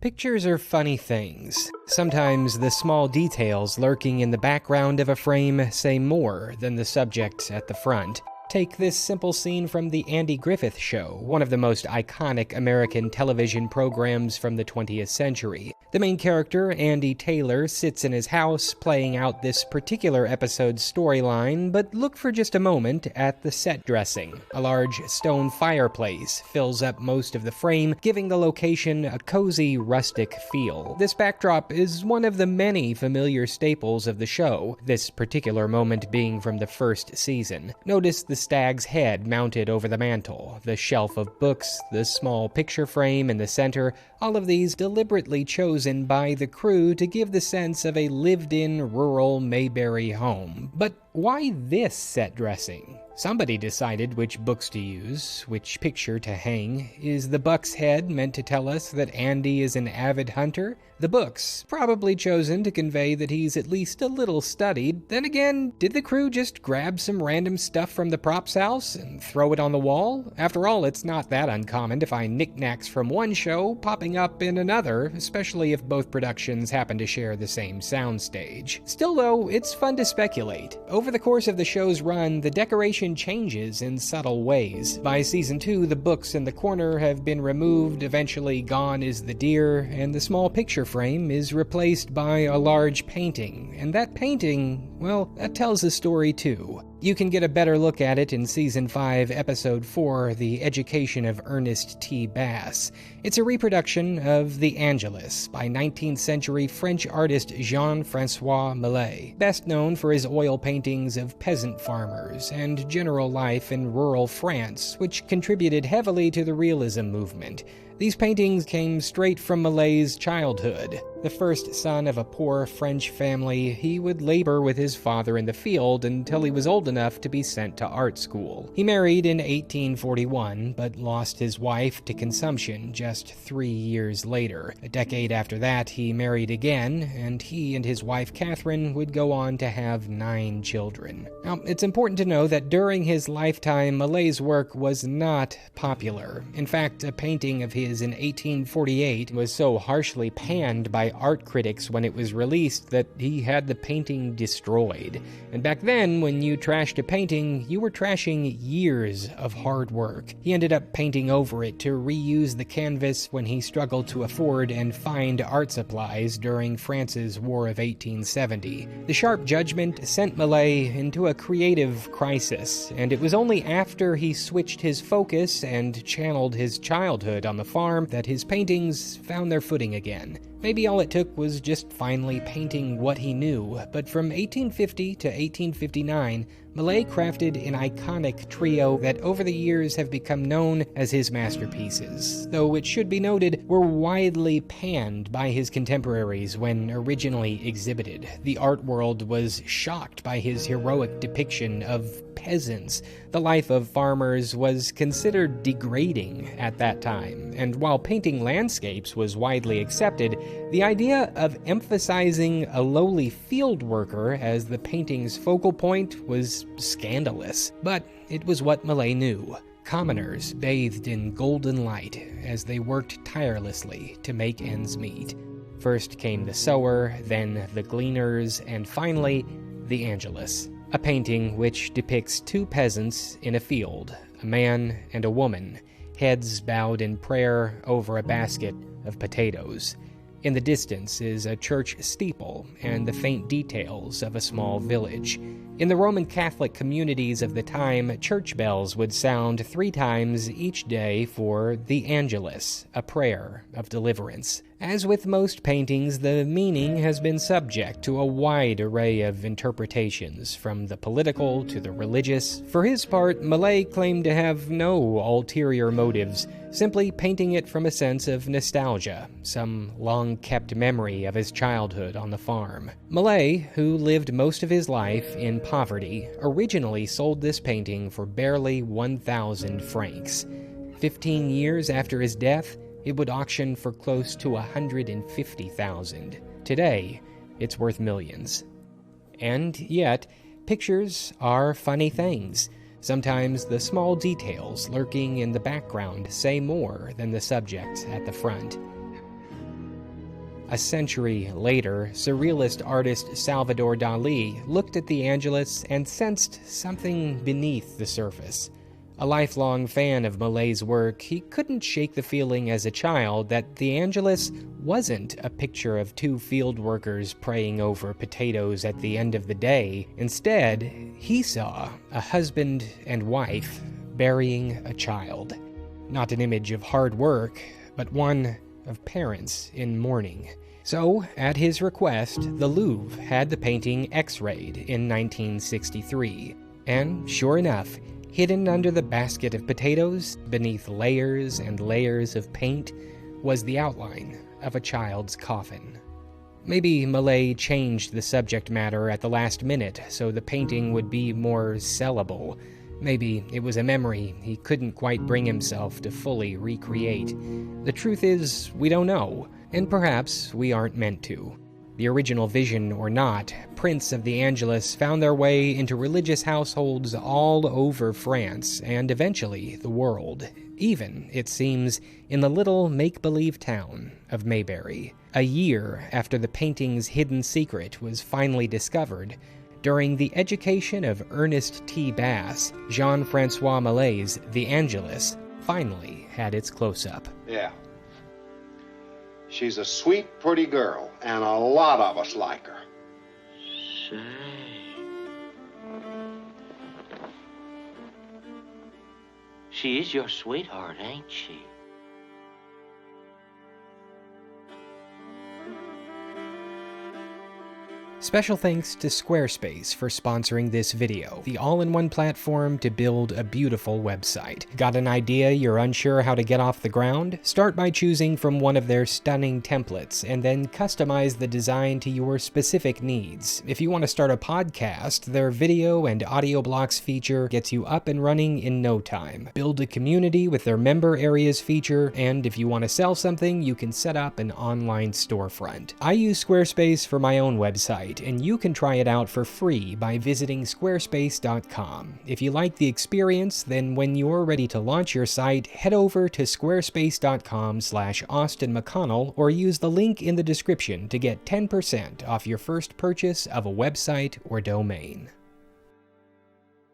Pictures are funny things. Sometimes the small details lurking in the background of a frame say more than the subject at the front. Take this simple scene from The Andy Griffith Show, one of the most iconic American television programs from the 20th century. The main character, Andy Taylor, sits in his house playing out this particular episode's storyline, but look for just a moment at the set dressing. A large stone fireplace fills up most of the frame, giving the location a cozy, rustic feel. This backdrop is one of the many familiar staples of the show, this particular moment being from the first season. Notice the stag's head mounted over the mantel, the shelf of books, the small picture frame in the center, all of these deliberately chosen by the crew to give the sense of a lived-in rural Mayberry home. But why this set dressing? Somebody decided which books to use, which picture to hang. Is the buck's head meant to tell us that Andy is an avid hunter? The books, probably chosen to convey that he's at least a little studied. Then again, did the crew just grab some random stuff from the props house and throw it on the wall? After all, it's not that uncommon to find knickknacks from one show popping up in another, especially if both productions happen to share the same soundstage. Still though, it's fun to speculate. Over the course of the show's run, the decoration changes in subtle ways. By season 2, the books in the corner have been removed, eventually gone is the deer, and the small picture frame is replaced by a large painting. And that painting, well, that tells a story too. You can get a better look at it in Season 5, Episode 4, The Education of Ernest T. Bass. It's a reproduction of the Angelus by 19th century French artist Jean-François Millet, best known for his oil paintings of peasant farmers and general life in rural France, which contributed heavily to the realism movement. These paintings came straight from Millet's childhood. The first son of a poor French family, he would labor with his father in the field until he was old enough to be sent to art school. He married in 1841, but lost his wife to consumption just 3 years later. A decade after that, he married again, and he and his wife Catherine would go on to have 9 children. Now, it's important to know that during his lifetime, Millet's work was not popular. In fact, a painting of his in 1848 was so harshly panned by art critics when it was released that he had the painting destroyed. And back then, when you trashed a painting, you were trashing years of hard work. He ended up painting over it to reuse the canvas when he struggled to afford and find art supplies during France's War of 1870. The sharp judgment sent Millet into a creative crisis, and it was only after he switched his focus and channeled his childhood on the farm that his paintings found their footing again. Maybe all it took was just finally painting what he knew, but from 1850 to 1859, Millet crafted an iconic trio that over the years have become known as his masterpieces, though it should be noted were widely panned by his contemporaries when originally exhibited. The art world was shocked by his heroic depiction of peasants. The life of farmers was considered degrading at that time, and while painting landscapes was widely accepted, the idea of emphasizing a lowly field worker as the painting's focal point was scandalous. But it was what Millet knew. Commoners bathed in golden light as they worked tirelessly to make ends meet. First came the sower, then the gleaners, and finally, the Angelus. A painting which depicts 2 peasants in a field, a man and a woman, heads bowed in prayer over a basket of potatoes. In the distance is a church steeple and the faint details of a small village. In the Roman Catholic communities of the time, church bells would sound 3 times each day for the Angelus, a prayer of deliverance. As with most paintings, the meaning has been subject to a wide array of interpretations, from the political to the religious. For his part, Millet claimed to have no ulterior motives, simply painting it from a sense of nostalgia, some long-kept memory of his childhood on the farm. Millet, who lived most of his life in poverty, originally sold this painting for barely 1,000 francs. 15 years after his death, it would auction for close to 150,000. Today, it's worth millions. And yet, pictures are funny things. Sometimes the small details lurking in the background say more than the subject at the front. A century later, surrealist artist Salvador Dali looked at the Angelus and sensed something beneath the surface. A lifelong fan of Millet's work, he couldn't shake the feeling as a child that the Angelus wasn't a picture of two field workers praying over potatoes at the end of the day. Instead, he saw a husband and wife burying a child. Not an image of hard work, but one of parents in mourning. So, at his request, the Louvre had the painting X-rayed in 1963. And sure enough, hidden under the basket of potatoes, beneath layers and layers of paint, was the outline of a child's coffin. Maybe Millet changed the subject matter at the last minute so the painting would be more sellable. Maybe it was a memory he couldn't quite bring himself to fully recreate. The truth is, we don't know, and perhaps we aren't meant to. The original vision or not, prints of the Angelus found their way into religious households all over France and eventually the world, even, it seems, in the little make-believe town of Mayberry. A year after the painting's hidden secret was finally discovered, during the education of Ernest T. Bass, Jean-Francois Millet's The Angelus finally had its close-up. Yeah. She's a sweet, pretty girl, and a lot of us like her. Say. She is your sweetheart, ain't she? Special thanks to Squarespace for sponsoring this video, the all-in-one platform to build a beautiful website. Got an idea you're unsure how to get off the ground? Start by choosing from one of their stunning templates, and then customize the design to your specific needs. If you want to start a podcast, their video and audio blocks feature gets you up and running in no time. Build a community with their member areas feature, and if you want to sell something, you can set up an online storefront. I use Squarespace for my own website, and you can try it out for free by visiting squarespace.com. If you like the experience, then when you're ready to launch your site, head over to squarespace.com/Austin McConnell or use the link in the description to get 10% off your first purchase of a website or domain.